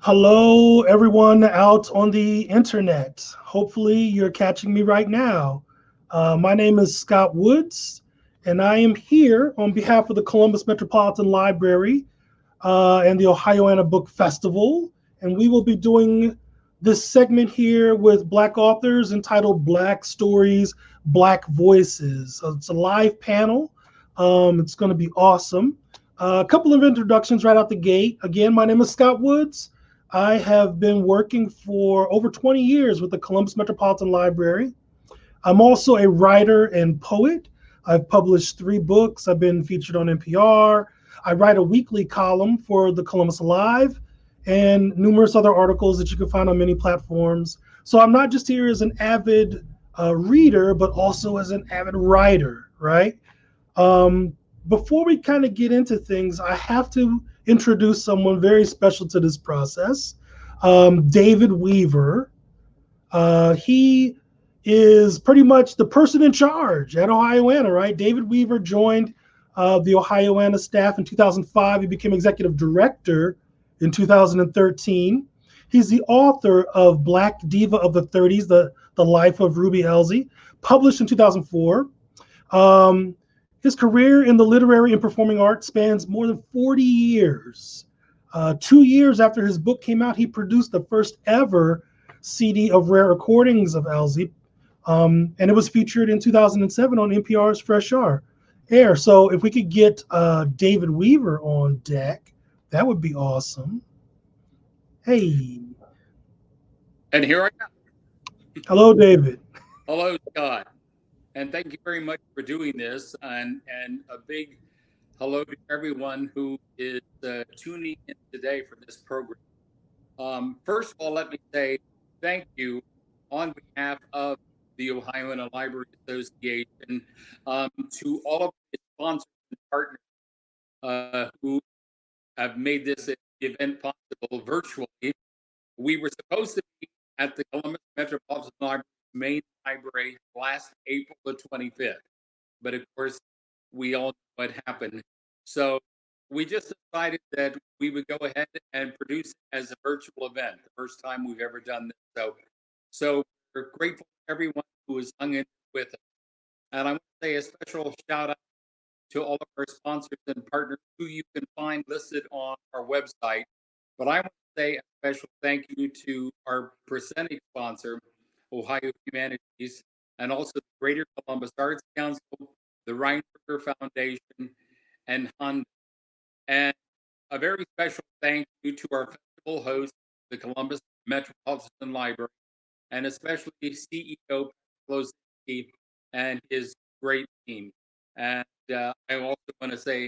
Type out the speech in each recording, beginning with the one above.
Hello, everyone out on the internet. Hopefully, you're catching me right now. My name is Scott Woods, and I am here on behalf of the Columbus Metropolitan Library and the Ohioana Book Festival. And we will be doing this segment here with Black authors entitled Black Stories, Black Voices. So it's a live panel. It's going to be awesome. A couple of introductions right out the gate. Again, my name is Scott Woods. I have been working for over 20 years with the Columbus Metropolitan Library. I'm also a writer and poet. I've published 3 books. I've been featured on NPR. I write a weekly column for the Columbus Alive and numerous other articles that you can find on many platforms. So I'm not just here as an avid reader, but also as an avid writer, right? Before we kind of get into things, I have to introduce someone very special to this process, David Weaver. He is pretty much the person in charge at Ohioana, right? David Weaver joined the Ohioana staff in 2005. He became executive director in 2013. He's the author of Black Diva of the 30s, the Life of Ruby Elzy, published in 2004. His career in the literary and performing arts spans more than 40 years. 2 years after his book came out, he produced the first ever CD of rare recordings of Elzy, and it was featured in 2007 on NPR's Fresh Air. So if we could get David Weaver on deck, that would be awesome. Hey. And here I am. Hello, David. Hello, Scott. And thank you very much for doing this. And a big hello to everyone who is tuning in today for this program. First of all, let me say thank you on behalf of the Ohioana Library Association to all of the sponsors and partners who have made this event possible virtually. We were supposed to be at the Columbus Metropolitan Library main library last April the 25th. But of course, we all know what happened. So we just decided that we would go ahead and produce it as a virtual event, the first time we've ever done this. So we're grateful to everyone who has hung in with us. And I want to say a special shout out to all of our sponsors and partners who you can find listed on our website. But I want to say a special thank you to our presenting sponsor, Ohio Humanities, and also the Greater Columbus Arts Council, the Reinberger Foundation, and Honda. And a very special thank you to our festival host, the Columbus Metropolitan Library, and especially CEO Lozinski and his great team. And I also want to say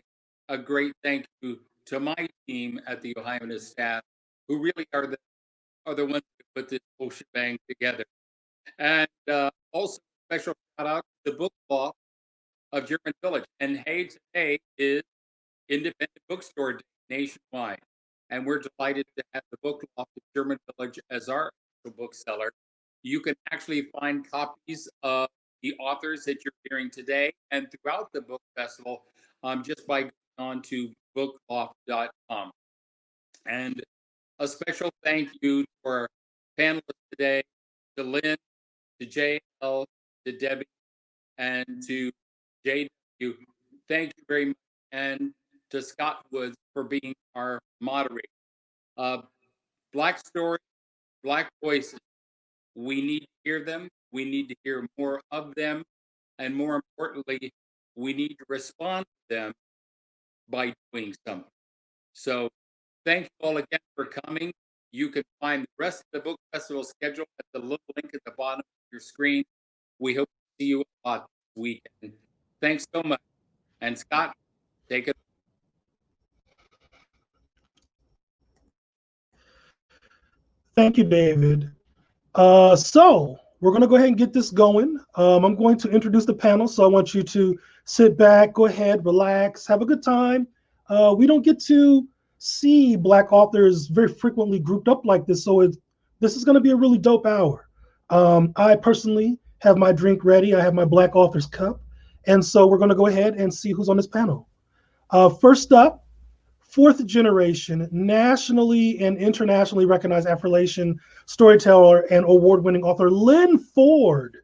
a great thank you to my team at the Ohioana staff, who really are the ones who put this whole shebang together. And also special shout out to the Book Loft of German Village. And hey, today is Independent Bookstore Day nationwide. And we're delighted to have the Book Loft of German Village as our official bookseller. You can actually find copies of the authors that you're hearing today and throughout the book festival just by going on to bookloft.com. And a special thank you to our panelists today, to Lynn, to JL, to Debbie, and to JW. Thank you very much. And to Scott Woods for being our moderator. Black stories, Black voices. We need to hear them. We need to hear more of them. And more importantly, we need to respond to them by doing something. So thank you all again for coming. You can find the rest of the book festival schedule at the little link at the bottom of your screen. We hope to see you a lot this weekend. Thanks so much. And Scott, take it. Thank you, David. So we're going to go ahead and get this going. I'm going to introduce the panel, so I want you to sit back, go ahead, relax, have a good time. We don't get to see Black authors very frequently grouped up like this, so this is going to be a really dope hour. I personally have my drink ready. I have my Black Authors Cup, and so we're going to go ahead and see who's on this panel. First up, fourth generation, nationally and internationally recognized Afro-Latin storyteller and award-winning author Lynn Ford,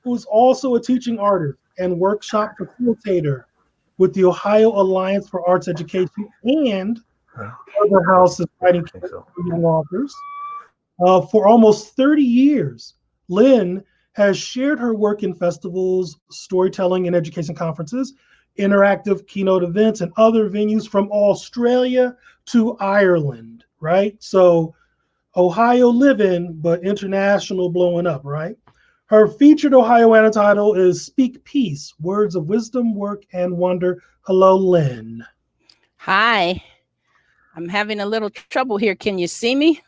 who is also a teaching artist and workshop facilitator with the Ohio Alliance for Arts Education and other houses writing for young authors. For almost 30 years, Lynn has shared her work in festivals, storytelling and education conferences, interactive keynote events, and other venues from Australia to Ireland, right? So Ohio living, but international blowing up, right? Her featured Ohioana title is Speak Peace, Words of Wisdom, Work, and Wonder. Hello, Lynn. Hi. I'm having a little trouble here. Can you see me?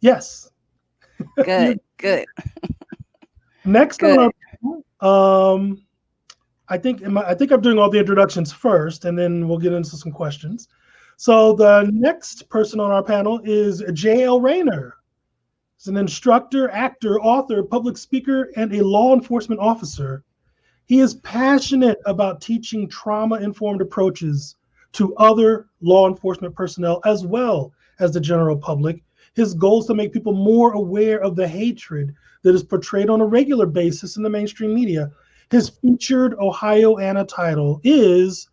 Yes. Good, good. Next Good. on I think I'm doing all the introductions first, and then we'll get into some questions. So the next person on our panel is J.L. Rayner. He's an instructor, actor, author, public speaker, and a law enforcement officer. He is passionate about teaching trauma-informed approaches to other law enforcement personnel as well as the general public. His goal is to make people more aware of the hatred that is portrayed on a regular basis in the mainstream media. His featured Ohioana title is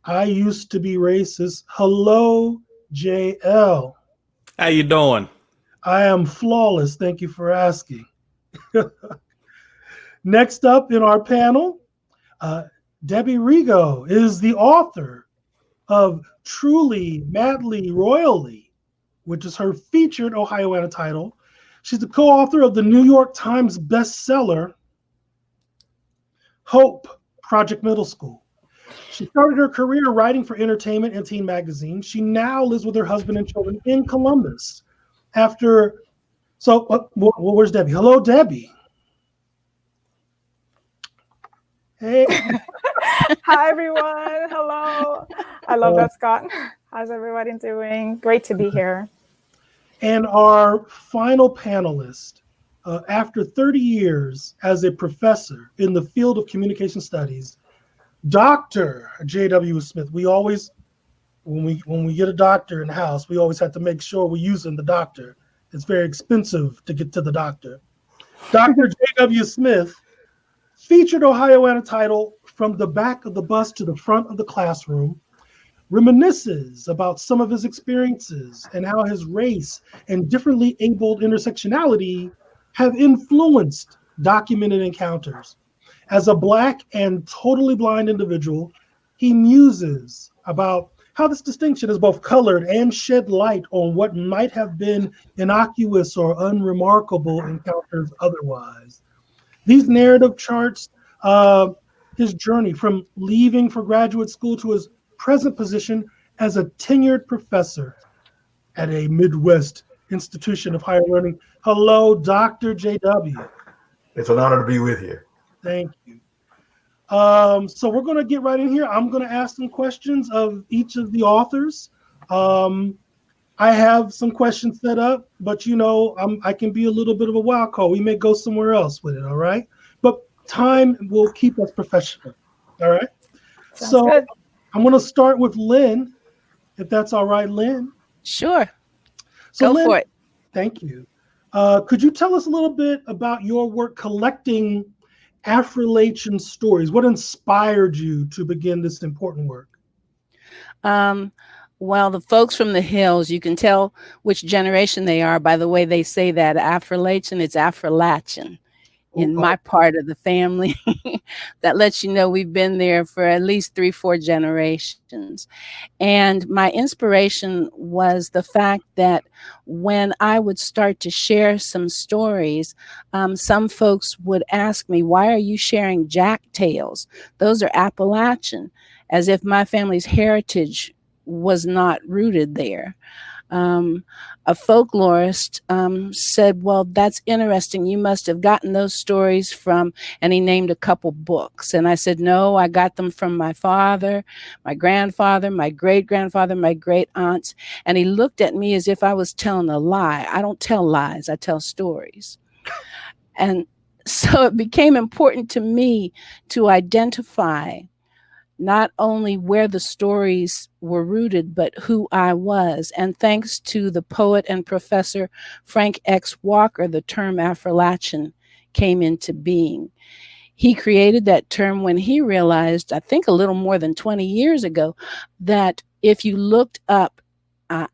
I Used to Be Racist. Hello, JL. How you doing? I am flawless. Thank you for asking. Next up in our panel, Debbie Rigo is the author of Truly, Madly, Royally, which is her featured Ohioana title. She's the co-author of the New York Times bestseller, Hope, Project Middle School. She started her career writing for entertainment and teen magazines. She now lives with her husband and children in Columbus. Where's Debbie? Hello, Debbie. Hey. Hi, everyone. Hello. I love that, Scott. How's everybody doing? Great to be here. And our final panelist, after 30 years as a professor in the field of communication studies, Dr. J.W. Smith. We always, when we get a doctor in the house, we always have to make sure we're using the doctor. It's very expensive to get to the doctor. Dr. J.W. Smith featured Ohioana title From the Back of the Bus to the Front of the Classroom, reminisces about some of his experiences and how his race and differently abled intersectionality have influenced documented encounters. As a Black and totally blind individual, he muses about how this distinction is both colored and shed light on what might have been innocuous or unremarkable encounters otherwise. These narrative charts his journey from leaving for graduate school to his present position as a tenured professor at a Midwest institution of higher learning. Hello, Dr. JW. It's an honor to be with you. Thank you. So we're going to get right in here. I'm going to ask some questions of each of the authors. I have some questions set up, but I can be a little bit of a wild card. We may go somewhere else with it, all right? But time will keep us professional, all right? Sounds so good. I'm going to start with Lynn, if that's all right, Lynn. Sure. So Go Lynn, for it. Thank you. Could you tell us a little bit about your work collecting Afro-Latin stories? What inspired you to begin this important work? Well, the folks from the hills, you can tell which generation they are by the way they say that. Afro-Latin, it's Afro-Latin in my part of the family. That lets you know we've been there for at least 3-4 generations. And my inspiration was the fact that when I would start to share some stories, some folks would ask me, why are you sharing Jack tales? Those are Appalachian, as if my family's heritage was not rooted there. A folklorist said, well, that's interesting. You must have gotten those stories from, and he named a couple books. And I said, no, I got them from my father, my grandfather, my great-grandfather, my great-aunts. And he looked at me as if I was telling a lie. I don't tell lies, I tell stories. And so it became important to me to identify not only where the stories were rooted, but who I was. And thanks to the poet and professor Frank X. Walker, the term Affrilatchian came into being. He created that term when he realized, I think a little more than 20 years ago, that if you looked up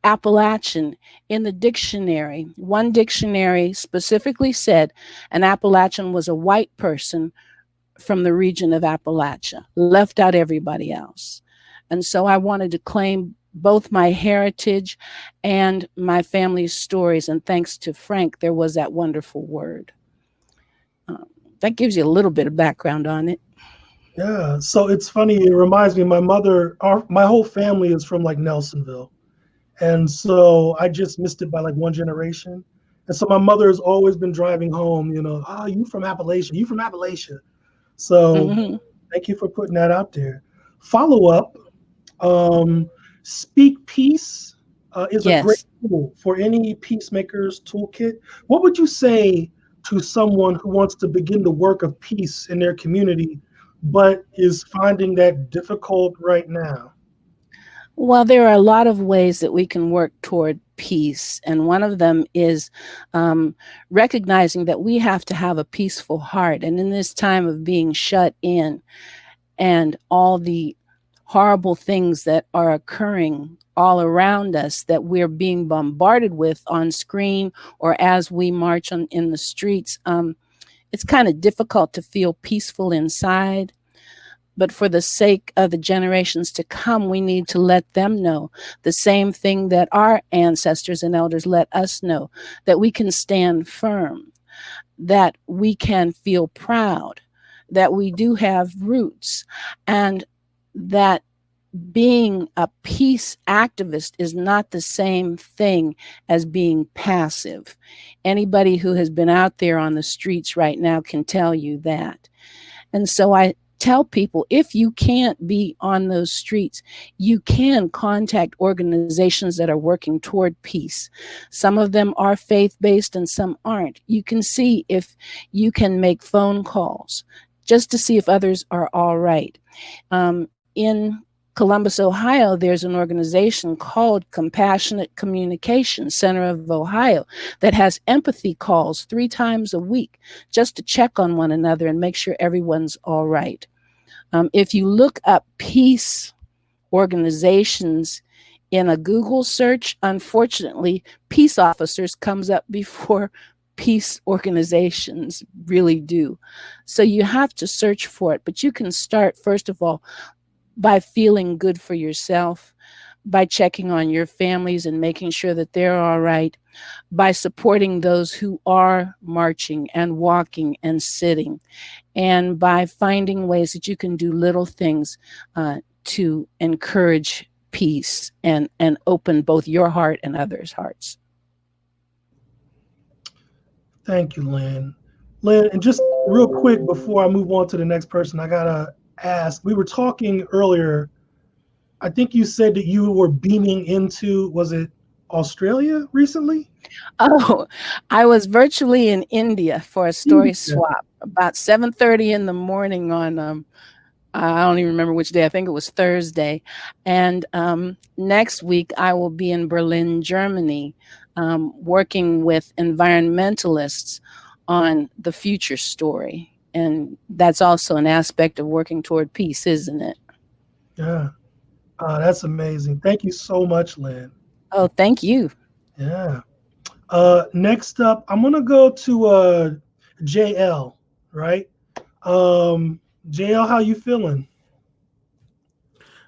Appalachian in the dictionary, one dictionary specifically said an Appalachian was a white person from the region of Appalachia, left out everybody else. And so I wanted to claim both my heritage and my family's stories. And thanks to Frank, there was that wonderful word. That gives you a little bit of background on it. Yeah. So it's funny. It reminds me, my whole family is from like Nelsonville. And so I just missed it by like one generation. And so my mother has always been driving home, oh, you from Appalachia, you from Appalachia. So Thank you for putting that out there. Follow up, Speak Peace is a great tool for any peacemakers toolkit. What would you say to someone who wants to begin the work of peace in their community, but is finding that difficult right now? Well, there are a lot of ways that we can work toward peace. And one of them is recognizing that we have to have a peaceful heart. And in this time of being shut in and all the horrible things that are occurring all around us that we're being bombarded with on screen or as we march in the streets, it's kind of difficult to feel peaceful inside. But for the sake of the generations to come, we need to let them know the same thing that our ancestors and elders let us know, that we can stand firm, that we can feel proud, that we do have roots, and that being a peace activist is not the same thing as being passive. Anybody who has been out there on the streets right now can tell you that. And so I tell people, if you can't be on those streets, you can contact organizations that are working toward peace. Some of them are faith-based and some aren't. You can see if you can make phone calls just to see if others are all right. In Columbus, Ohio, there's an organization called Compassionate Communication Center of Ohio that has empathy calls 3 times a week just to check on one another and make sure everyone's all right. If you look up peace organizations in a Google search, unfortunately, peace officers comes up before peace organizations really do. So you have to search for it, but you can start, first of all, by feeling good for yourself, by checking on your families and making sure that they're all right, by supporting those who are marching and walking and sitting, and by finding ways that you can do little things to encourage peace and open both your heart and others' hearts. Thank you, Lynn. Lynn, and just real quick before I move on to the next person, I gotta ask, we were talking earlier, I think you said that you were beaming into, was it Australia recently? Oh, I was virtually in India for a story swap about 7:30 in the morning on, I don't even remember which day, I think it was Thursday. And next week I will be in Berlin, Germany, working with environmentalists on the future story. And that's also an aspect of working toward peace, isn't it? Yeah. That's amazing. Thank you so much, Lynn. Oh, thank you. Yeah. Next up, I'm gonna go to JL, right? JL, how you feeling?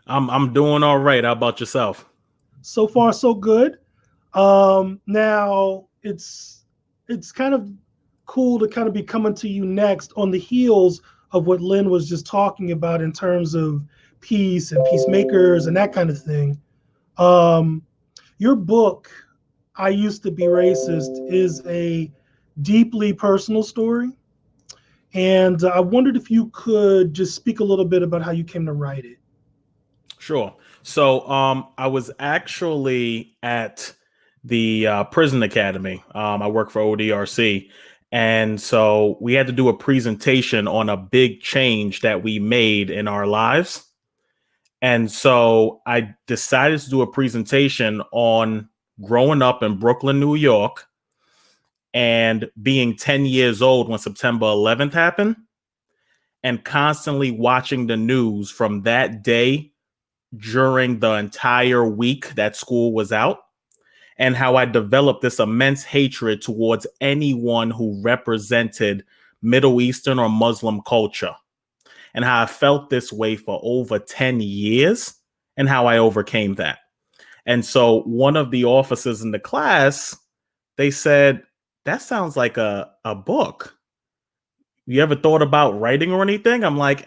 I'm doing all right. How about yourself? So far, so good. Now it's kind of cool to kind of be coming to you next on the heels of what Lynn was just talking about in terms of peace and peacemakers and that kind of thing. Your book, I Used to Be Racist, is a deeply personal story. And I wondered if you could just speak a little bit about how you came to write it. Sure. So I was actually at the Prison Academy. I work for ODRC. And so we had to do a presentation on a big change that we made in our lives. And so I decided to do a presentation on growing up in Brooklyn, New York, and being 10 years old when September 11th happened, and constantly watching the news from that day during the entire week that school was out, and how I developed this immense hatred towards anyone who represented Middle Eastern or Muslim culture, and how I felt this way for over 10 years and how I overcame that. And so one of the officers in the class, they said, that sounds like a book. You ever thought about writing or anything? I'm like,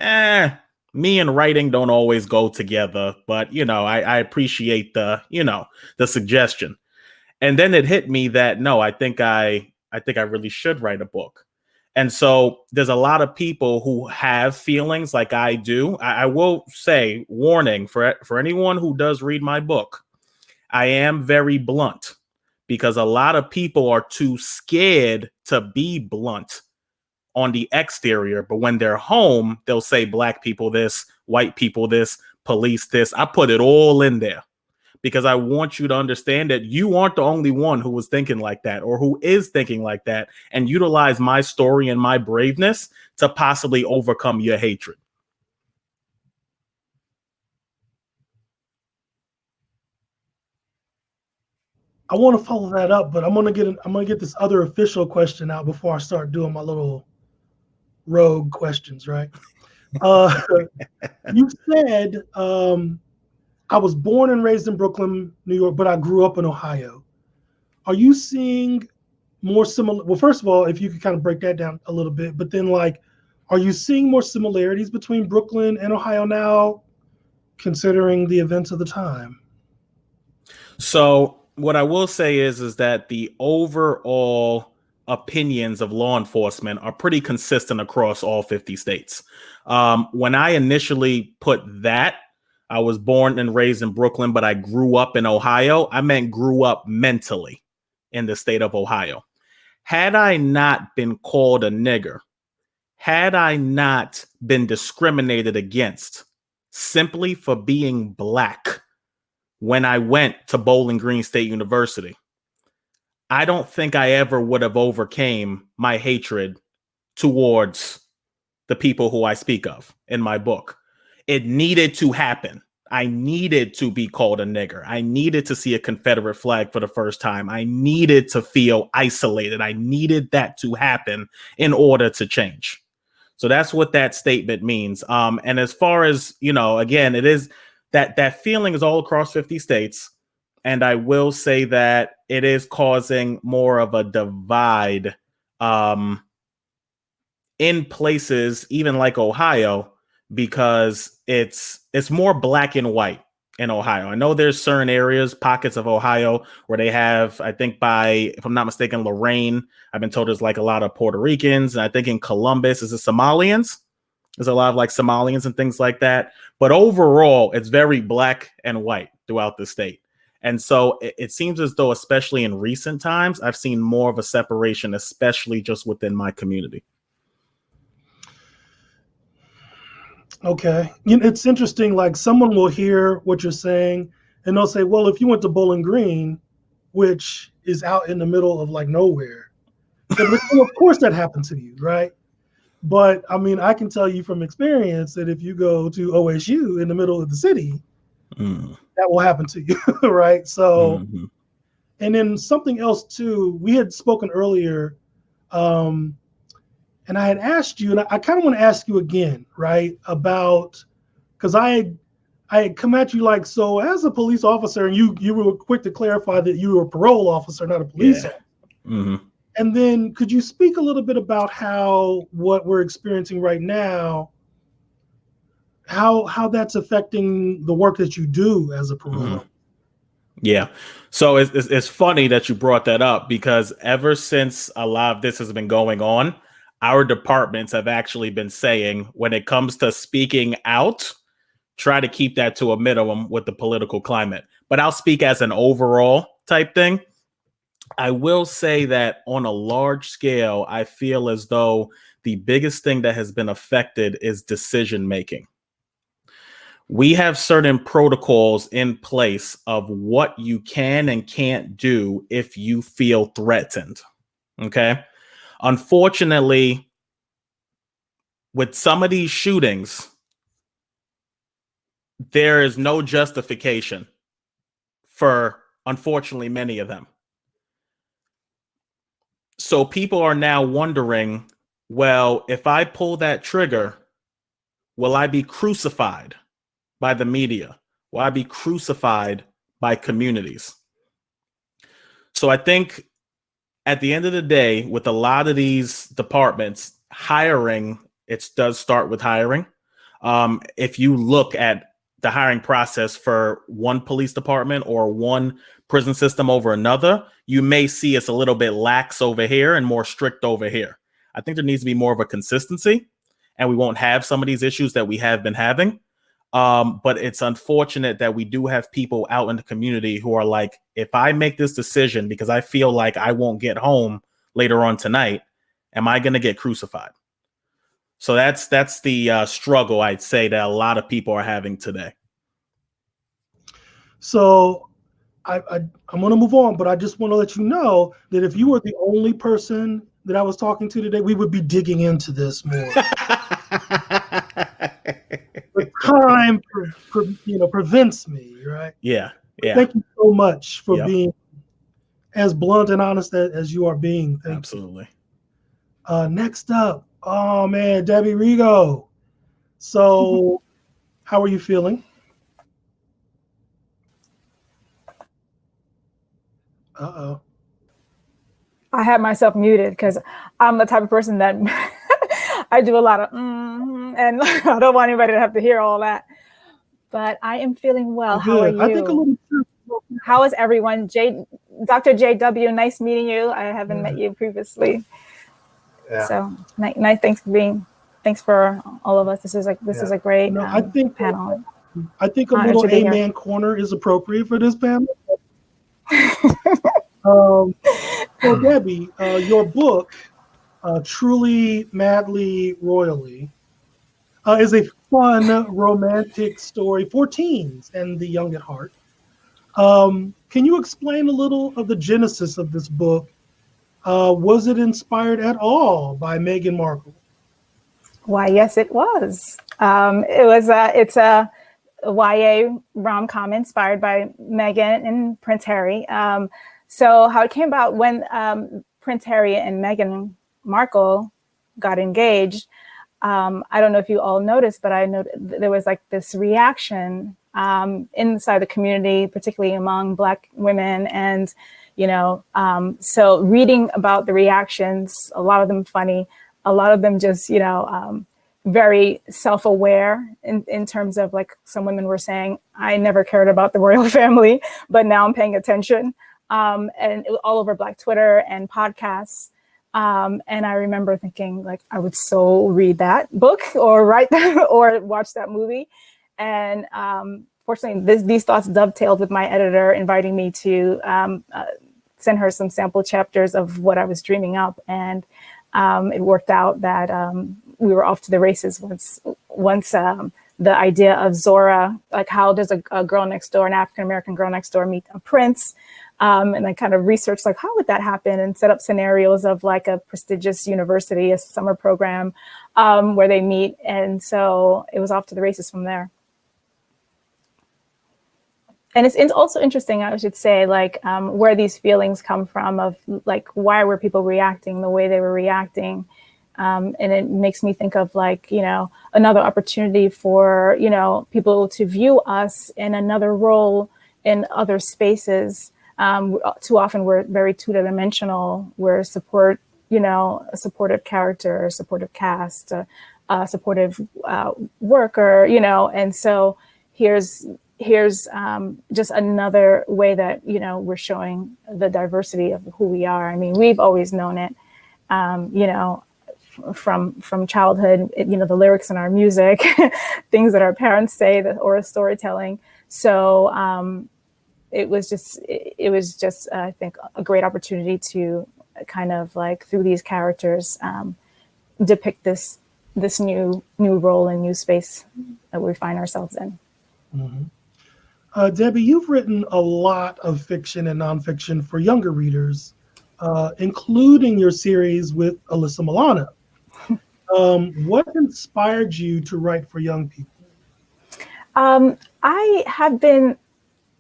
me and writing don't always go together, but I appreciate the suggestion. And then it hit me that no, I think I really should write a book. And so there's a lot of people who have feelings like I do. I will say, warning for anyone who does read my book, I am very blunt because a lot of people are too scared to be blunt on the exterior. But when they're home, they'll say black people this, white people this, police this. I put it all in there because I want you to understand that you aren't the only one who was thinking like that or who is thinking like that, and utilize my story and my braveness to possibly overcome your hatred. I want to follow that up, but I'm gonna get this other official question out before I start doing my little rogue questions, right? You said I was born and raised in Brooklyn, New York, but I grew up in Ohio. Are you seeing more similar? Well, first of all, if you could kind of break that down a little bit, but then are you seeing more similarities between Brooklyn and Ohio now, considering the events of the time? So what I will say is that the overall opinions of law enforcement are pretty consistent across all 50 states. When I initially put that, I was born and raised in Brooklyn, but I grew up in Ohio, I meant grew up mentally in the state of Ohio. Had I not been called a nigger, had I not been discriminated against simply for being black when I went to Bowling Green State University, I don't think I ever would have overcame my hatred towards the people who I speak of in my book. It needed to happen. I needed to be called a nigger. I needed to see a Confederate flag for the first time. I needed to feel isolated. I needed that to happen in order to change. So that's what that statement means. And as far as, again, it is that feeling is all across 50 states. And I will say that it is causing more of a divide in places, even like Ohio, because it's more black and white in Ohio. I know there's certain areas, pockets of Ohio where they have, I think if I'm not mistaken, Lorain, I've been told there's like a lot of Puerto Ricans. And I think in Columbus, is it Somalians? There's a lot of like Somalians and things like that. But overall, it's very black and white throughout the state. And so it seems as though, especially in recent times, I've seen more of a separation, especially just within my community. Okay. It's interesting. Like someone will hear what you're saying and they'll say, well, if you went to Bowling Green, which is out in the middle of like nowhere, then of course that happened to you, right? But I mean, I can tell you from experience that if you go to OSU in the middle of the city, that will happen to you, right? So, and then something else too, we had spoken earlier, and I had asked you, and I kind of want to ask you again, right? About, because I had come at you like, so as a police officer, and you were quick to clarify that you were a parole officer, not a police officer. Mm-hmm. And then could you speak a little bit about how what we're experiencing right now, how that's affecting the work that you do as a parole? Yeah. So it's funny that you brought that up, because ever since a lot of this has been going on, our departments have actually been saying, when it comes to speaking out, try to keep that to a minimum with the political climate. But I'll speak as an overall type thing. I will say that on a large scale, I feel as though the biggest thing that has been affected is decision making. we have certain protocols in place of what you can and can't do if you feel threatened. Okay. Unfortunately, with some of these shootings, there is no justification for, unfortunately, many of them. So people are now wondering, well, if I pull that trigger, will I be crucified by the media? Will I be crucified by communities? So I think at the end of the day, with a lot of these departments, hiring, it does start with hiring. If you look at the hiring process for one police department or one prison system over another, you may see it's a little bit lax over here and more strict over here. I think there needs to be more of a consistency, and we won't have some of these issues that we have been having. But it's unfortunate that we do have people out in the community who are like, if I make this decision because I feel like I won't get home later on tonight, am I going to get crucified? So that's the struggle, I'd say, that a lot of people are having today. So I'm going to move on, but I just want to let you know that if you were the only person that I was talking to today, we would be digging into this more. But time prevents me, right? Yeah. Thank you so much for being as blunt and honest as you are being. Thank Absolutely. you. Next up, oh man, Debbie Rigo. So how are you feeling? Uh-oh. I had myself muted because I'm the type of person that I do a lot of and I don't want anybody to have to hear all that. But I am feeling well. How are you? I think a little. How is everyone? Dr. JW, nice meeting you. I haven't met you previously. Yeah. So nice. Thanks for all of us. This is a great panel. I think a little amen corner is appropriate for this panel. So Debbie, your book, Truly, Madly, Royally, is a fun, romantic story for teens and the young at heart. Can you explain a little of the genesis of this book? Was it inspired at all by Meghan Markle? Why, yes, it was. It's a YA rom-com inspired by Meghan and Prince Harry. So how it came about when Prince Harry and Meghan Markle got engaged, I don't know if you all noticed, but I noticed there was like this reaction inside the community, particularly among Black women. And, so reading about the reactions, a lot of them funny, a lot of them just, very self-aware in terms of, like, some women were saying, I never cared about the royal family, but now I'm paying attention. And it was all over Black Twitter and podcasts. And I remember thinking, like, I would so read that book or write that or watch that movie. And fortunately, these thoughts dovetailed with my editor inviting me to send her some sample chapters of what I was dreaming up. And it worked out that we were off to the races once the idea of Zora, like, how does a girl next door, an African-American girl next door, meet a prince? And I kind of researched, like, how would that happen, and set up scenarios of, like, a prestigious university, a summer program where they meet. And so it was off to the races from there. And it's also interesting, I should say, like, where these feelings come from of, like, why were people reacting the way they were reacting? And it makes me think of, like, another opportunity for, people to view us in another role in other spaces. Too often we're very two-dimensional. We're a supportive character, a supportive cast, a supportive worker, and so here's just another way that, we're showing the diversity of who we are. I mean, we've always known it, from childhood, the lyrics in our music, things that our parents say, or storytelling. So it was just, I think, a great opportunity to kind of, like, through these characters, depict this new role and new space that we find ourselves in. Mhm. Debbie, you've written a lot of fiction and nonfiction for younger readers, including your series with Alyssa Milano. What inspired you to write for young people? I have been,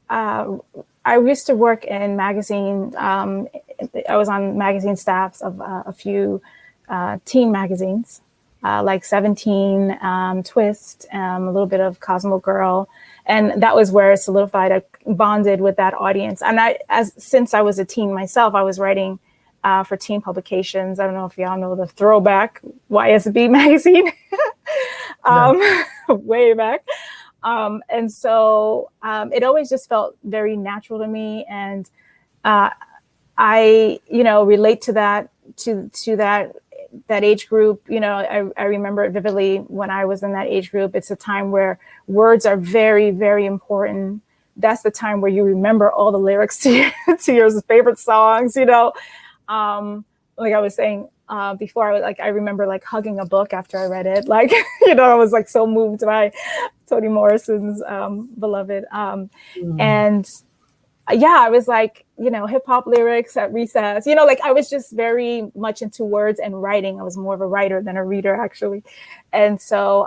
I used to work in magazine. I was on magazine staffs of a few teen magazines, like 17, Twist, a little bit of Cosmo Girl. And that was where it solidified. I bonded with that audience. And since I was a teen myself, I was writing for teen publications. I don't know if y'all know the throwback YSB magazine, way back. And so it always just felt very natural to me. And I, relate to that, to that age group. I remember it vividly when I was in that age group. It's a time where words are very, very important. That's the time where you remember all the lyrics to your favorite songs, like I was saying before, I remember hugging a book after I read it. I was so moved by Toni Morrison's Beloved. And I was hip hop lyrics at recess, I was just very much into words and writing. I was more of a writer than a reader, actually. And so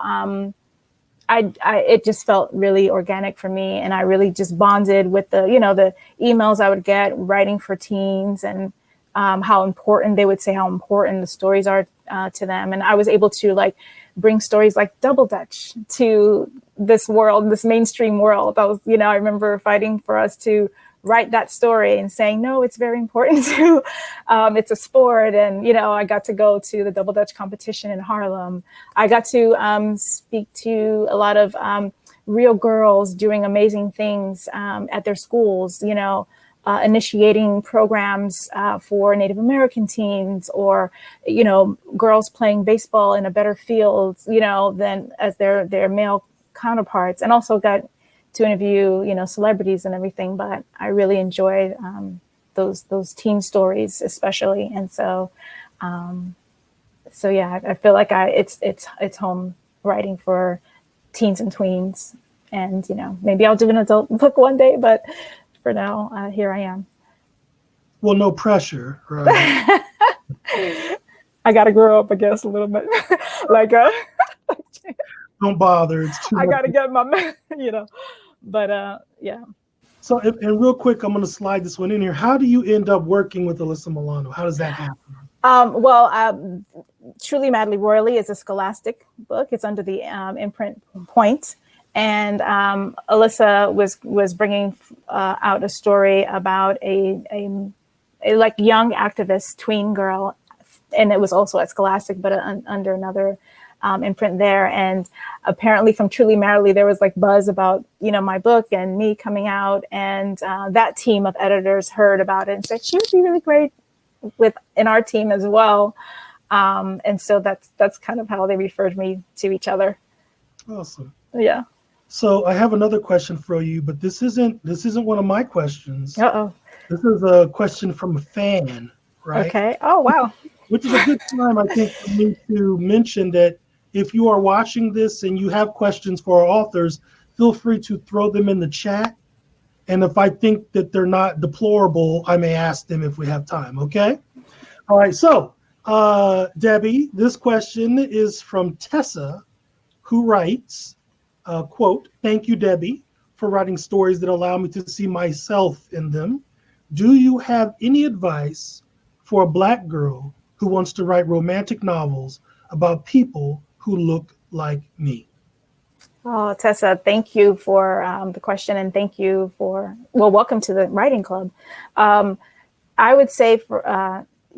it just felt really organic for me. And I really just bonded with the emails I would get writing for teens, and how important they would say how important the stories are to them. And I was able to bring stories like Double Dutch to this world, this mainstream world. I remember fighting for us to write that story and saying, no, it's very important to, it's a sport. And, I got to go to the Double Dutch competition in Harlem. I got to speak to a lot of real girls doing amazing things at their schools, initiating programs for Native American teens, or, girls playing baseball in a better field, than as their male counterparts, and also got to interview, celebrities and everything. But I really enjoyed those teen stories, especially. And so, I feel like it's home writing for teens and tweens. And, maybe I'll do an adult book one day, but for now, here I am. Well, no pressure, right? I got to grow up, I guess, a little bit. Don't bother. It's too I much. got to get my, but yeah. So, and real quick, I'm going to slide this one in here. How do you end up working with Alyssa Milano? How does that happen? Truly Madly Royally is a Scholastic book. It's under the imprint Point. And Alyssa was bringing out a story about a young activist tween girl, and it was also at Scholastic, but under another imprint there. And apparently from Truly Madly, there was buzz about my book and me coming out, and that team of editors heard about it and said she would be really great in our team as well. And so that's kind of how they referred me to each other. Awesome. Yeah. So I have another question for you, but this isn't one of my questions. Uh-oh. This is a question from a fan, right? Okay. Oh, wow. Which is a good time, I think, for me to mention that if you are watching this and you have questions for our authors, feel free to throw them in the chat. And if I think that they're not deplorable, I may ask them if we have time, okay? All right, so Debbie, this question is from Tessa, who writes, quote, "Thank you, Debbie, for writing stories that allow me to see myself in them. Do you have any advice for a Black girl who wants to write romantic novels about people who look like me?" Oh, Tessa, thank you for the question, and thank you for, welcome to the writing club. I would say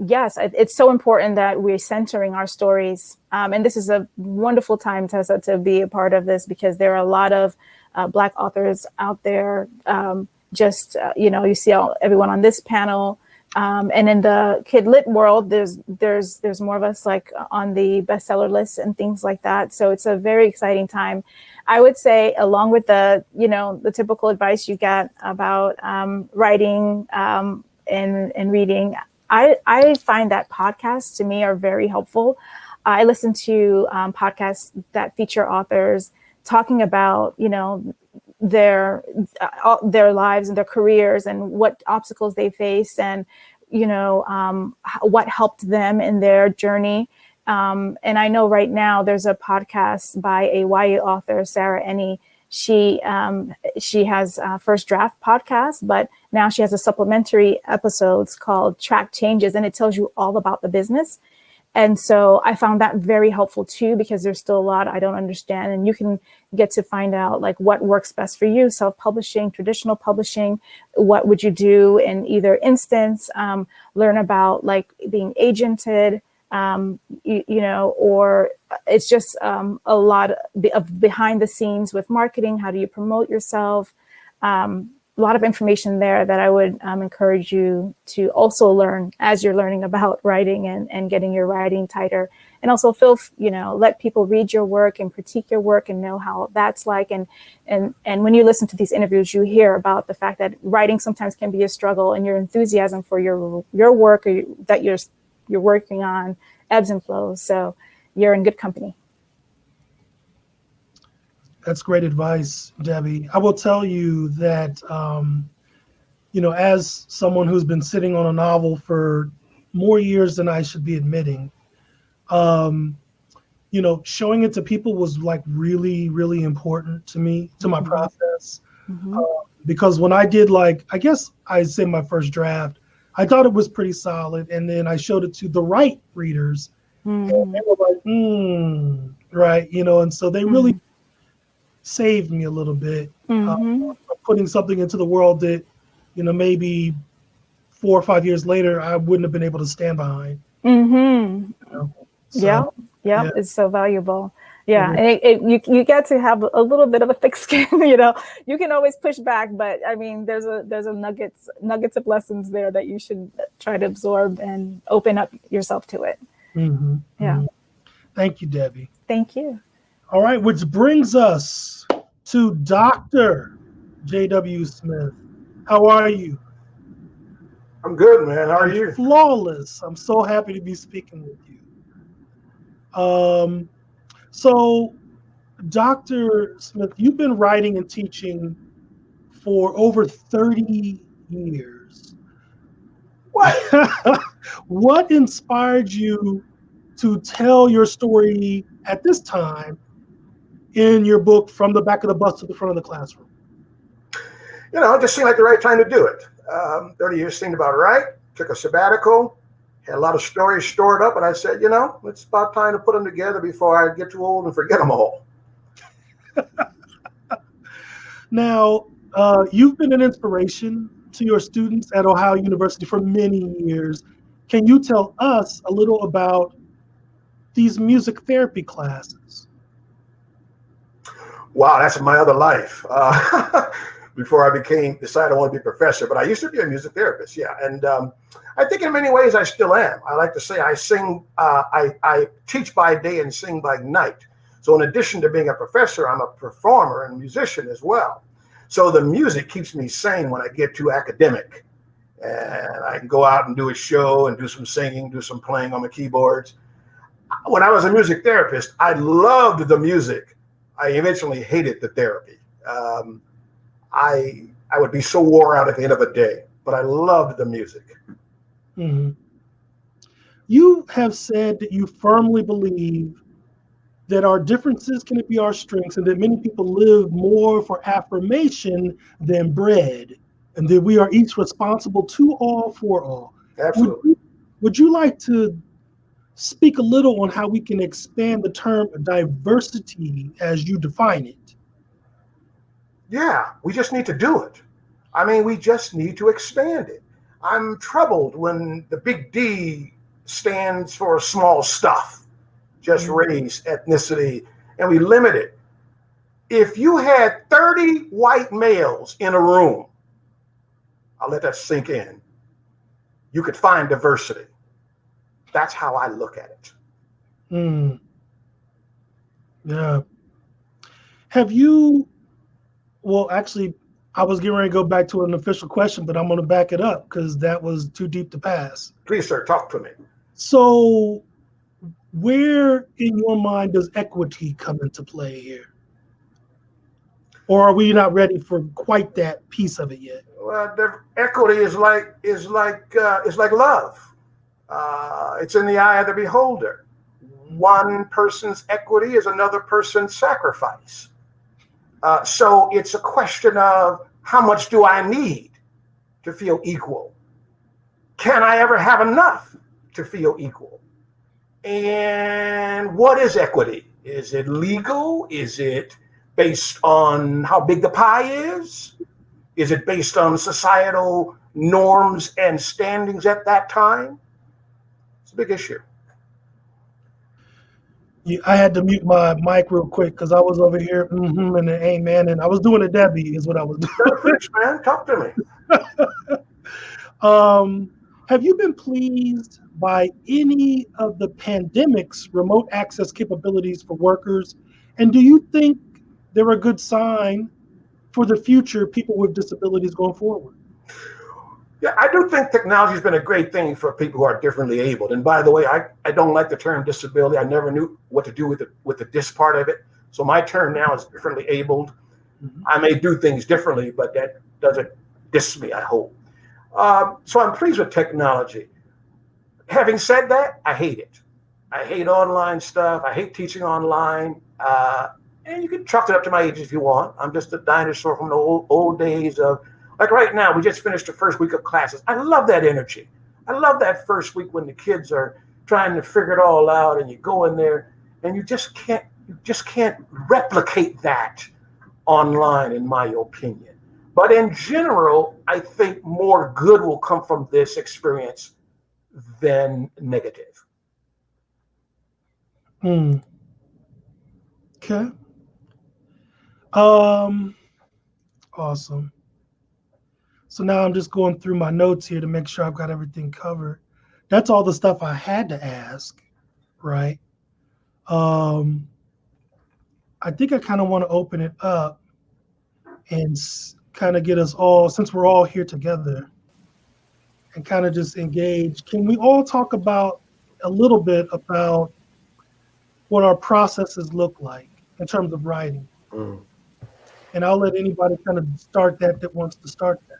yes, it's so important that we're centering our stories. And this is a wonderful time, Tessa, to be a part of this, because there are a lot of Black authors out there. You see everyone on this panel. And in the kid lit world, there's more of us on the bestseller list and things like that. So it's a very exciting time. I would say, along with the typical advice you get about writing and reading, I find that podcasts to me are very helpful. I listen to podcasts that feature authors talking about, their lives and their careers and what obstacles they faced and what helped them in their journey. And I know right now there's a podcast by a YA author, Sarah Enni. She has a First Draft podcast, but now she has a supplementary episodes called Track Changes, and it tells you all about the business. And so I found that very helpful too, because there's still a lot I don't understand, and you can get to find out like what works best for you, self-publishing, traditional publishing, what would you do in either instance, learn about like being agented, or it's just a lot of behind the scenes with marketing. How do you promote yourself? A lot of information there that I would encourage you to also learn as you're learning about writing and getting your writing tighter. And also let people read your work and critique your work and know how that's like. And when you listen to these interviews, you hear about the fact that writing sometimes can be a struggle, and your enthusiasm for your work or that you're working on ebbs and flows. So you're in good company. That's great advice, Debbie. I will tell you that, as someone who's been sitting on a novel for more years than I should be admitting, showing it to people was like really, really important to me, to my process. Mm-hmm. Because when I did I guess I'd say my first draft, I thought it was pretty solid. And then I showed it to the right readers, and they were like, right. And so they really saved me a little bit, putting something into the world that, maybe 4 or 5 years later, I wouldn't have been able to stand behind. Yeah, it's so valuable. Yeah, and you get to have a little bit of a thick skin. You can always push back, but I mean, there's a nuggets of lessons there that you should try to absorb and open up yourself to it. Yeah. Thank you, Debbie. Thank you. All right, which brings us to Dr. J.W. Smith. How are you? I'm good, man. How are you? Flawless. I'm so happy to be speaking with you. So, Dr. Smith, you've been writing and teaching for over 30 years. What inspired you to tell your story at this time in your book, From the Back of the Bus to the Front of the Classroom? It just seemed like the right time to do it. 30 years seemed about right. Took a sabbatical, had a lot of stories stored up, and I said, it's about time to put them together before I get too old and forget them all. Now, you've been an inspiration to your students at Ohio University for many years. Can you tell us a little about these music therapy classes? Wow, that's my other life. Before I decided I want to be a professor, but I used to be a music therapist. Yeah. And I think in many ways I still am. I like to say I sing, I teach by day and sing by night. So in addition to being a professor, I'm a performer and musician as well. So the music keeps me sane when I get too academic, and I can go out and do a show and do some singing, do some playing on the keyboards. When I was a music therapist, I loved the music. I eventually hated the therapy. I would be so wore out at the end of a day, but I loved the music. Mm-hmm. You have said that you firmly believe that our differences can be our strengths, and that many people live more for affirmation than bread, and that we are each responsible to all for all. Absolutely. Would you like to speak a little on how we can expand the term diversity as you define it? Yeah, we just need to do it. I mean, we just need to expand it. I'm troubled when the big D stands for small stuff, just race, ethnicity, and we limit it. If you had 30 white males in a room, I'll let that sink in, you could find diversity. That's how I look at it. Yeah. Have you, well, actually, I was getting ready to go back to an official question, but I'm going to back it up because that was too deep to pass. Please, sir, talk to me. So where in your mind does equity come into play here? or are we not ready for quite that piece of it yet? Well, the equity is like love. It's in the eye of the beholder. One person's equity is another person's sacrifice. So it's a question of how much do I need to feel equal? Can I ever have enough to feel equal? And what is equity? Is it legal? Is it based on how big the pie is? Is it based on societal norms and standings at that time? It's a big issue. I had to mute my mic real quick because I was over here and an amen, and I was doing a Debbie is what I was doing. Preach, man, talk to me. Have you been pleased by any of the pandemic's remote access capabilities for workers? And do you think they're a good sign for the future people with disabilities going forward? Yeah, I do think technology has been a great thing for people who are differently abled. And by the way, I don't like the term disability. I never knew what to do with the dis part of it. So my term now is differently abled. Mm-hmm. I may do things differently, but that doesn't diss me, I hope. So I'm pleased with technology. Having said that, I hate it. I hate online stuff. I hate teaching online. And you can chalk it up to my age if you want. I'm just a dinosaur from the old days of, like right now, we just finished the first week of classes. I love that energy. I love that first week when the kids are trying to figure it all out and you go in there and you just can't replicate that online, in my opinion. But in general, I think more good will come from this experience than negative. Okay. Awesome. So now I'm just going through my notes here to make sure I've got everything covered. That's all the stuff I had to ask, right? I think I kind of want to open it up and kind of get us all, since we're all here together, and kind of just engage. Can we all talk about a little bit about what our processes look like in terms of writing? And I'll let anybody kind of start that wants to start that.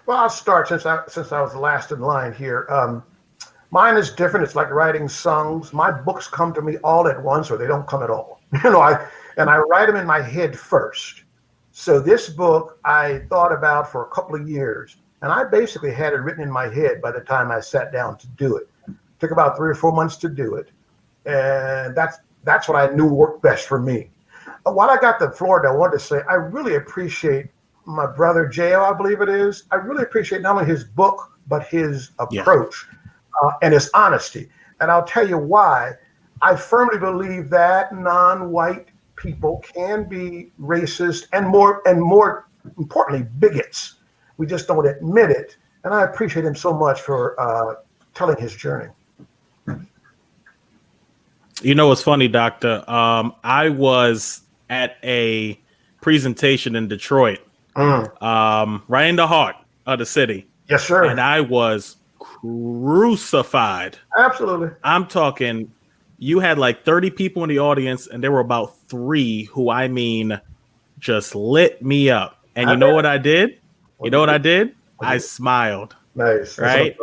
Well, I'll start since I was last in line here. Mine is different. It's like writing songs. My books come to me all at once, or they don't come at all. I write them in my head first. So this book I thought about for a couple of years, and I basically had it written in my head by the time I sat down to do it. It took about 3 or 4 months to do it, and that's what I knew worked best for me. While I got the floor, I wanted to say I really appreciate my brother J.O., I believe it is. I really appreciate not only his book, but his approach and his honesty. And I'll tell you why. I firmly believe that non-white people can be racist and more importantly, bigots. We just don't admit it. And I appreciate him so much for telling his journey. You know, it's funny, Doctor. I was at a presentation in Detroit, right in the heart of the city. Yes, sir. And I was crucified. Absolutely. I'm talking, you had like 30 people in the audience, and there were about 3 who, I mean, just lit me up. And you know what I did? You know what I did? I smiled. Nice. Right?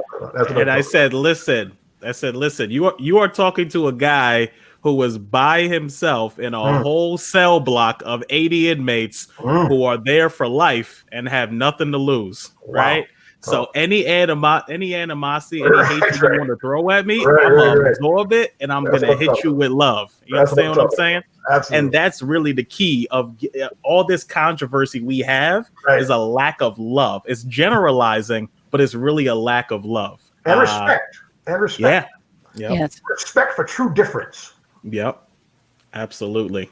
And I said, listen, you are talking to a guy who was by himself in a whole cell block of 80 inmates who are there for life and have nothing to lose, right? So any animosity, any hatred you want to throw at me, I'm going to absorb it, and I'm going to hit you with love. You understand what I'm saying? Absolutely. And that's really the key of all this controversy we have is a lack of love. It's generalizing, but it's really a lack of love. And respect. Yeah. Yes. Respect for true difference. Yep. Absolutely.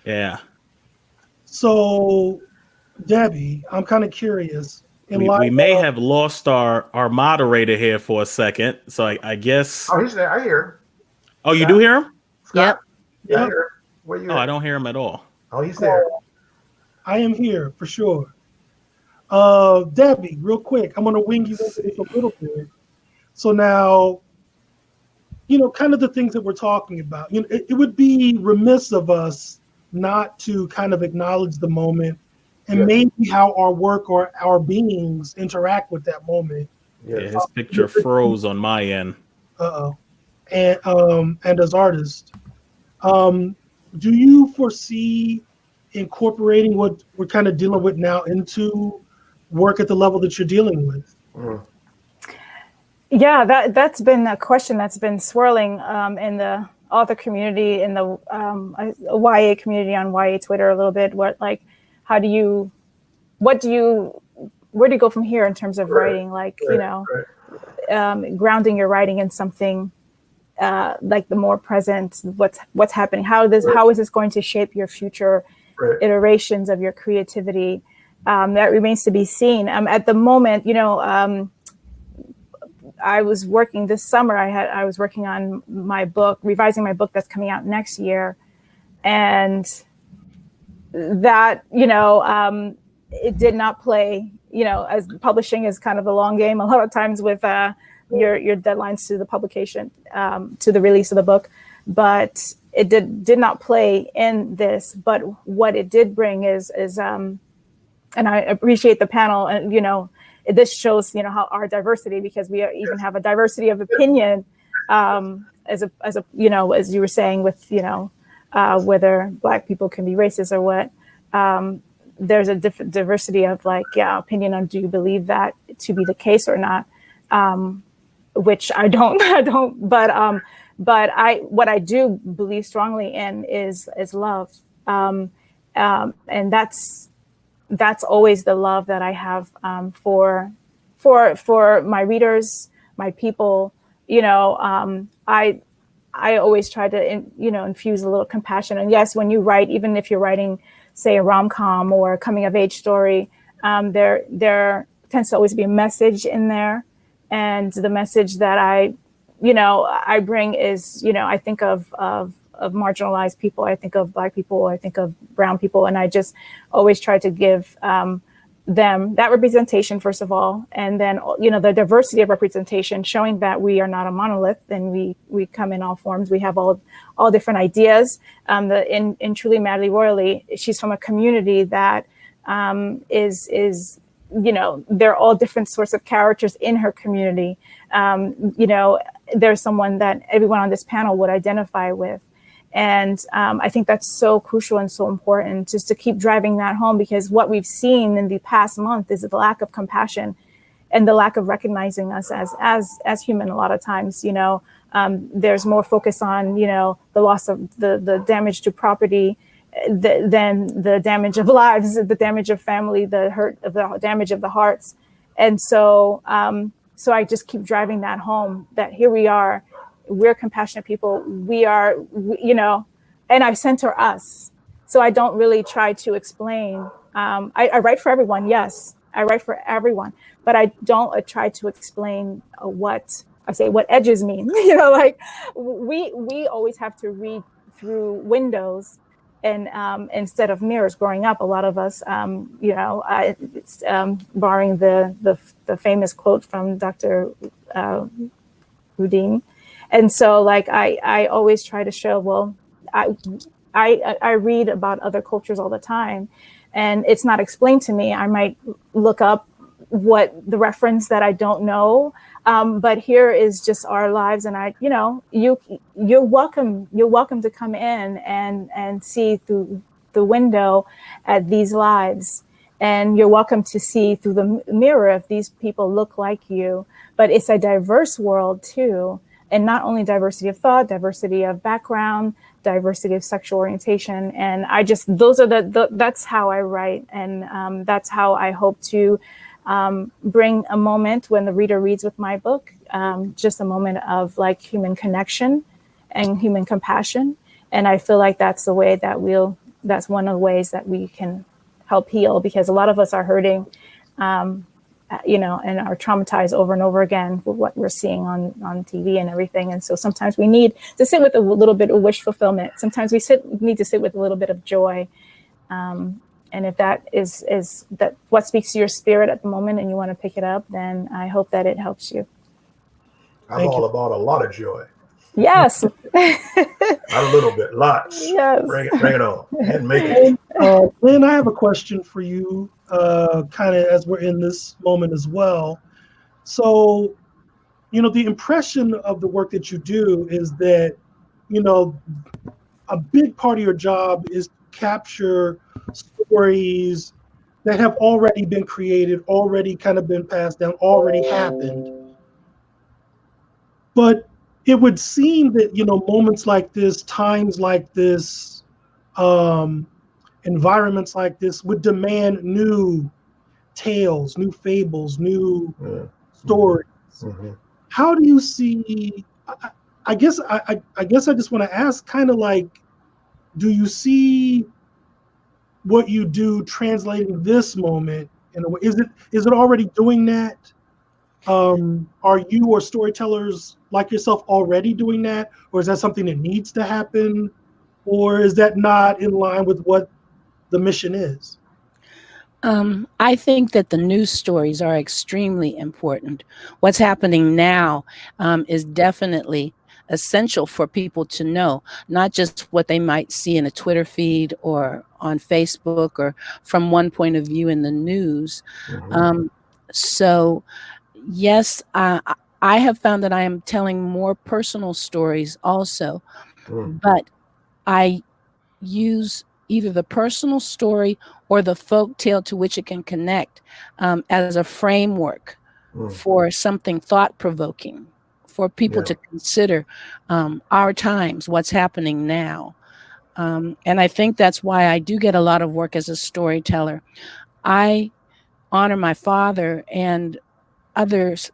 Yeah. So, Debbie, I'm kind of curious. We may have lost our moderator here for a second. So I guess. Oh, he's there. I hear him. Oh, you do hear him? Yep. Yeah. I hear him. Where you? Oh, I don't hear him at all. Oh, he's there. I am here for sure. Debbie, real quick, I'm going to wing you into this a little bit. So now, kind of the things that we're talking about. It would be remiss of us not to kind of acknowledge the moment and maybe how our work or our beings interact with that moment. Yeah, his picture froze on my end. And as artists, do you foresee incorporating what we're kind of dealing with now into work at the level that you're dealing with? Yeah, that's been a question that's been swirling in the author community, in the YA community on YA Twitter a little bit. Where do you go from here in terms of writing? Grounding your writing in something like the more present, what's happening. How is this going to shape your future iterations of your creativity? That remains to be seen. At the moment, I was working this summer. I was working on my book, revising my book that's coming out next year, and that it did not play. As publishing is kind of a long game a lot of times with your deadlines to the publication, to the release of the book, but it did not play in this. But what it did bring is and I appreciate the panel, and this shows how our diversity, because we even have a diversity of opinion, as you were saying, with whether Black people can be racist or what. There's a different diversity of opinion on, do you believe that to be the case or not? Which I don't, but what I do believe strongly in is love, and that's always the love that I have for my readers, my people. I always try to infuse a little compassion. And yes, when you write, even if you're writing, say, a rom-com or a coming of age story, there tends to always be a message in there. And the message that I bring is, I think of marginalized people, I think of Black people, I think of brown people, and I just always try to give them that representation, first of all, and then the diversity of representation, showing that we are not a monolith, and we come in all forms. We have all different ideas. In Truly Madly Royally, she's from a community that is they're all different sorts of characters in her community. There's someone that everyone on this panel would identify with. And I think that's so crucial and so important, just to keep driving that home, because what we've seen in the past month is the lack of compassion and the lack of recognizing us as human. A lot of times, there's more focus on, the loss of the damage to property than the damage of lives, the damage of family, the damage of the hearts. And so I just keep driving that home, that here we are. We're compassionate people. We are, and I center us. So I don't really try to explain. I write for everyone. Yes, I write for everyone, but I don't try to explain what edges mean. We always have to read through windows and instead of mirrors. Growing up, a lot of us, borrowing the famous quote from Dr. Rudin. And so I always try to show, well, I read about other cultures all the time, and it's not explained to me. I might look up what the reference that I don't know, but here is just our lives, and you're welcome to come in and see through the window at these lives, and you're welcome to see through the mirror if these people look like you. But it's a diverse world too. And not only diversity of thought, diversity of background, diversity of sexual orientation. And that's how I write. And that's how I hope to bring a moment when the reader reads with my book, just a moment of human connection and human compassion. And I feel like that's the way that's one of the ways that we can help heal, because a lot of us are hurting, and are traumatized over and over again with what we're seeing on TV and everything. And so sometimes we need to sit with a little bit of wish fulfillment. Sometimes we need to sit with a little bit of joy. And if that is that what speaks to your spirit at the moment and you want to pick it up, then I hope that it helps you. I'm all about a lot of joy. Yes. Not a little bit, lots. Yes. Bring it on, and make it. Lynn, I have a question for you, kind of as we're in this moment as well. So, the impression of the work that you do is that, a big part of your job is to capture stories that have already been created, already kind of been passed down, already happened. But it would seem that, moments like this, times like this, environments like this would demand new tales, new fables, new stories. Mm-hmm. How do you see? I guess I just want to ask, kind of like, do you see what you do translating this moment in a way? Is it already doing that? Are you or storytellers like yourself already doing that, or is that something that needs to happen, or is that not in line with what the mission is? I think that the news stories are extremely important. What's happening now is definitely essential for people to know, not just what they might see in a Twitter feed or on Facebook or from one point of view in the news. So, yes, I have found that I am telling more personal stories also, but I use either the personal story or the folk tale to which it can connect as a framework for something thought-provoking, for people to consider our times, what's happening now. And I think that's why I do get a lot of work as a storyteller. I honor my father and others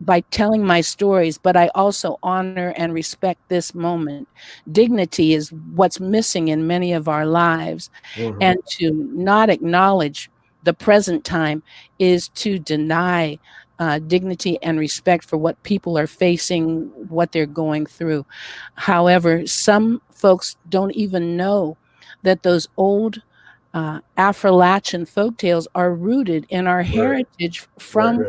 by telling my stories, but I also honor and respect this moment. Dignity is what's missing in many of our lives. And to not acknowledge the present time is to deny dignity and respect for what people are facing, what they're going through. However, some folks don't even know that those old Afro-Latin folktales are rooted in our heritage from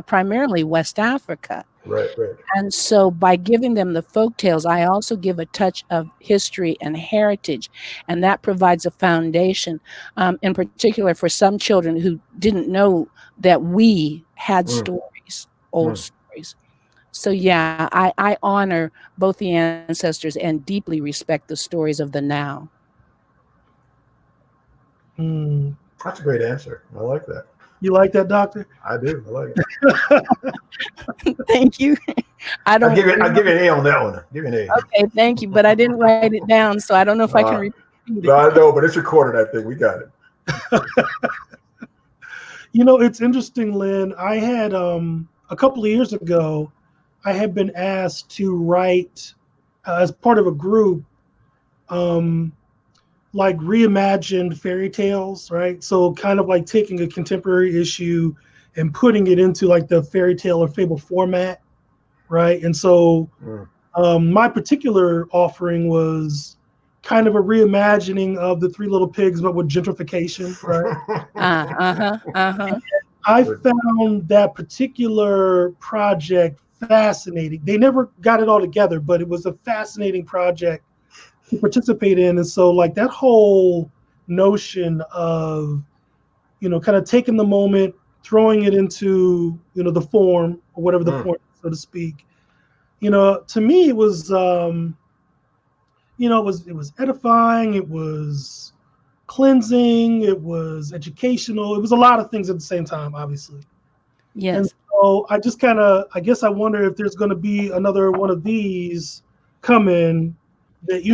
primarily West Africa. Right. And so by giving them the folktales, I also give a touch of history and heritage, and that provides a foundation, in particular for some children who didn't know that we had stories, old stories. So yeah, I honor both the ancestors and deeply respect the stories of the now. That's a great answer. I like that. You like that, Doctor? I do. I like it. Thank you. I'll give you an A on that one. Give you an A. Okay, thank you. But I didn't write it down, so I don't know if I can repeat it. No, I know, but it's recorded, I think. We got it. It's interesting, Lynn. I had a couple of years ago, I had been asked to write as part of a group, like reimagined fairy tales, right? So kind of like taking a contemporary issue and putting it into like the fairy tale or fable format, right? And so my particular offering was kind of a reimagining of the Three Little Pigs, but with gentrification, right? I found that particular project fascinating. They never got it all together, but it was a fascinating project to participate in. And so like that whole notion of, kind of taking the moment, throwing it into, the form or whatever the form, so to speak, to me, it was, it was edifying. It was cleansing. It was educational. It was a lot of things at the same time, obviously. Yes. And so I just I guess I wonder if there's going to be another one of these coming that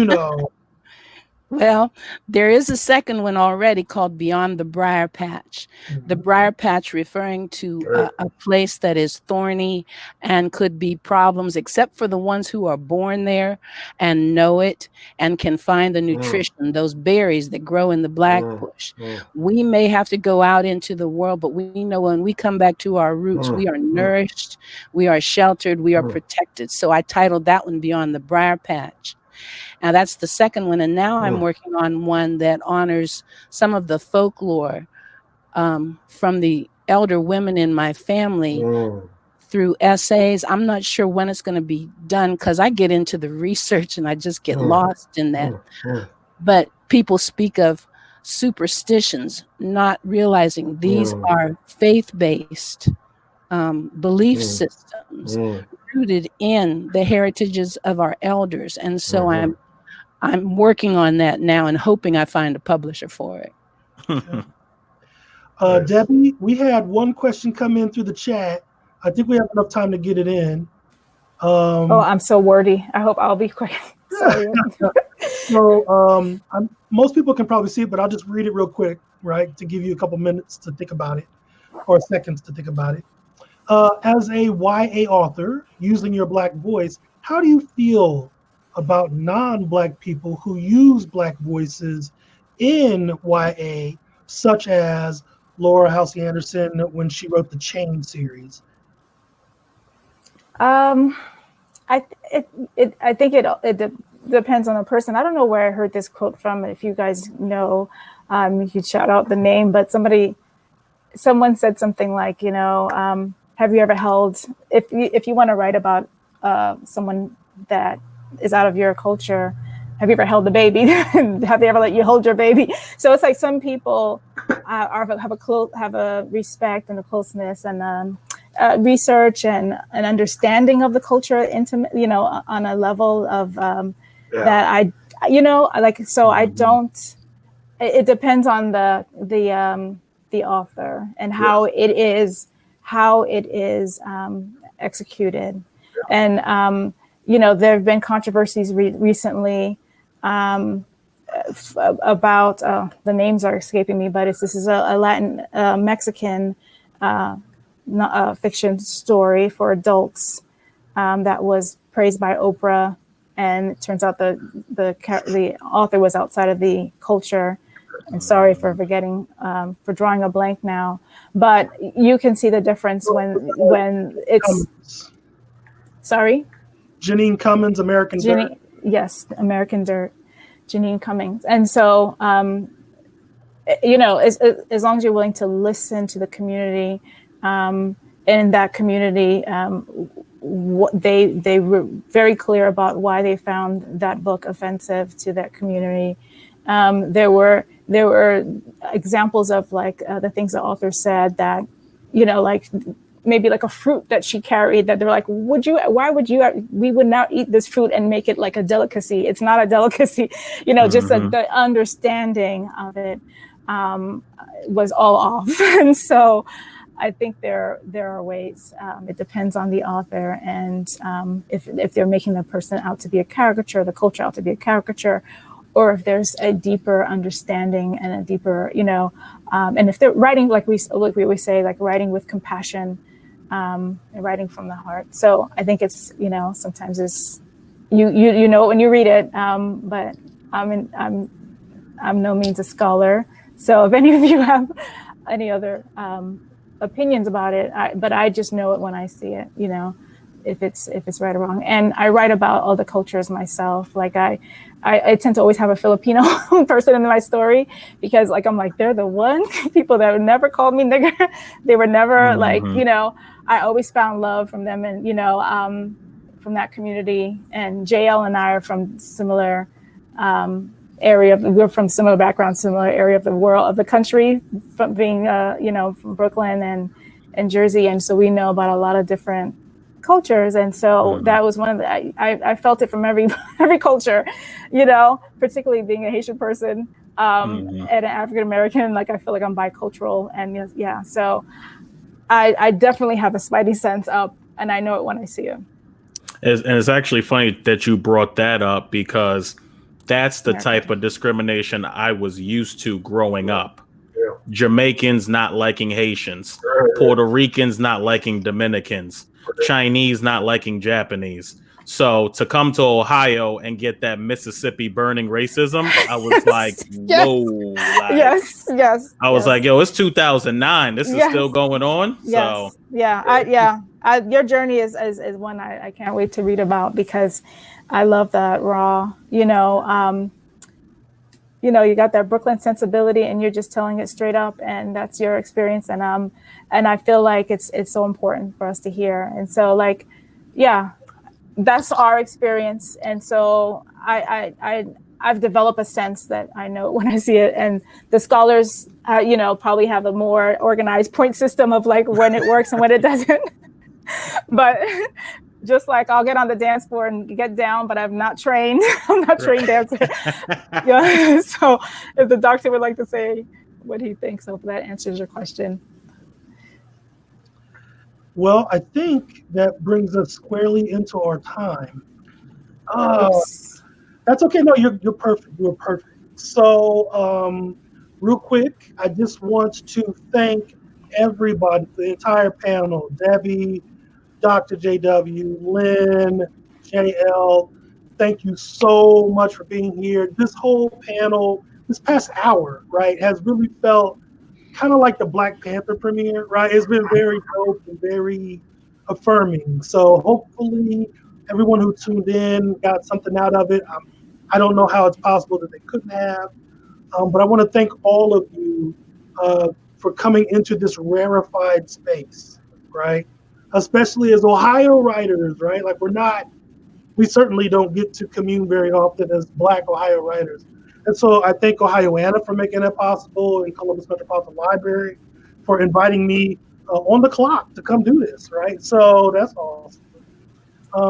Well, there is a second one already called Beyond the Briar Patch. The Briar Patch referring to a place that is thorny and could be problems, except for the ones who are born there and know it and can find the nutrition, those berries that grow in the black bush. We may have to go out into the world, but we know when we come back to our roots, we are nourished, we are sheltered, we are protected. So I titled that one Beyond the Briar Patch. Now that's the second one. And now I'm working on one that honors some of the folklore from the elder women in my family through essays. I'm not sure when it's going to be done because I get into the research and I just get lost in that. But people speak of superstitions, not realizing these are faith-based belief systems rooted in the heritages of our elders. And so I'm working on that now and hoping I find a publisher for it. Debbie, we had one question come in through the chat. I think we have enough time to get it in. I'm so wordy. I hope I'll be quick. Sorry. So most people can probably see it, but I'll just read it real quick, right, to give you a couple minutes to think about it, or seconds to think about it. As a YA author, using your Black voice, how do you feel about non-Black people who use Black voices in YA, such as Laura Halsey Anderson when she wrote the Chain series? I think it depends on the person. I don't know where I heard this quote from. If you guys know, you could shout out the name. But someone said something like, have you ever held? If you want to write about someone that is out of your culture, have you ever held a baby? Have they ever let you hold your baby? So it's like some people have a respect and a closeness and research and an understanding of the culture, intimate, on a level of that I don't. It depends on the author and how it is executed, and there have been controversies recently about the names are escaping me, but this is a Latin Mexican fiction story for adults that was praised by Oprah, and it turns out the author was outside of the culture. And sorry for forgetting, for drawing a blank now, but you can see the difference when it's. Sorry. Janine Cummins, American Dirt. Yes, American Dirt, Janine Cummins. And so, as long as you're willing to listen to the community, in that community, they were very clear about why they found that book offensive to that community. There were examples of the things the author said that, maybe like a fruit that she carried that they're like, we would not eat this fruit and make it like a delicacy. It's not a delicacy, just the understanding of it was all off. And so I think there are ways. It depends on the author, and if they're making the person out to be a caricature, the culture out to be a caricature, or if there's a deeper understanding and a deeper, and if they're writing like we always say, like writing with compassion, and writing from the heart. So I think it's sometimes it's you know it when you read it, but I'm no means a scholar. So if any of you have any other opinions about it, but I just know it when I see it, if it's right or wrong. And I write about all the cultures myself. Like I tend to always have a Filipino person in my story because they're the one people that would never call me nigger. They were never I always found love from them, and from that community. And JL and I are from similar we're from similar backgrounds, similar area of the world, of the country, from being from Brooklyn and Jersey, and so we know about a lot of different cultures. And so that was one of the I felt it from every culture, particularly being a Haitian person and an African American. I feel like I'm bicultural, and so I definitely have a spidey sense up, and I know it when I see it. And it's actually funny that you brought that up, because that's the type of discrimination I was used to growing up. Yeah. Jamaicans not liking Haitians, Puerto Ricans not liking Dominicans, Chinese not liking Japanese. So to come to Ohio and get that Mississippi burning racism, I was like, whoa. Yes. I was like, yo, it's 2009. This is still going on. Yes. So your journey is one I can't wait to read about, because I love that raw, you know, you got that Brooklyn sensibility and you're just telling it straight up, and that's your experience. And I feel like it's so important for us to hear. And so like, yeah, that's our experience. And so I've developed a sense that I know when I see it, and the scholars, you know, probably have a more organized point system of like when it works and when it doesn't. But just like I'll get on the dance floor and get down, but I'm not trained. I'm not trained dancer. Yeah. So if the doctor would like to say what he thinks, hope that answers your question. Well, I think that brings us squarely into our time. Oops. That's okay. No, you're perfect. You're perfect. So, real quick, I just want to thank everybody, the entire panel, Debbie, Dr. JW, Lynn, JL. Thank you so much for being here. This whole panel, this past hour, right, has really felt kind of like the Black Panther premiere, right? It's been very dope and very affirming. So hopefully everyone who tuned in got something out of it. I don't know how it's possible that they couldn't have, but I want to thank all of you for coming into this rarefied space, right? Especially as Ohio writers, right? Like we certainly don't get to commune very often as Black Ohio writers. And so I thank Ohioana for making that possible, and Columbus Metropolitan Library for inviting me on the clock to come do this, right? So that's awesome.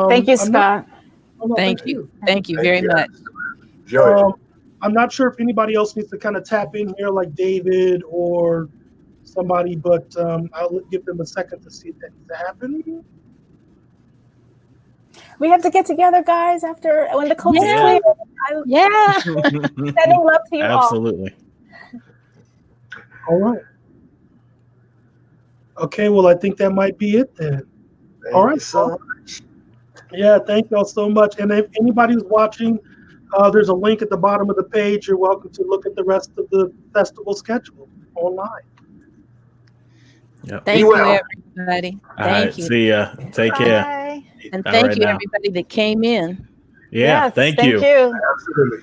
Thank you, Scott. Thank you. Thank you very much. I'm not sure if anybody else needs to kind of tap in here, like David or somebody, but I'll give them a second to see if that needs to happen. We have to get together, guys, after when the coast is clear. Yeah. Sending love to you all. Absolutely. All right. Okay, well, I think that might be it then. All right. So much. Yeah, thank y'all so much. And if anybody's watching, there's a link at the bottom of the page. You're welcome to look at the rest of the festival schedule online. Yep. Thank you, everybody. Thank you. See ya. Take care. Bye. And thank you, everybody that came in. Yeah, Yes, thank thank you. you. Absolutely.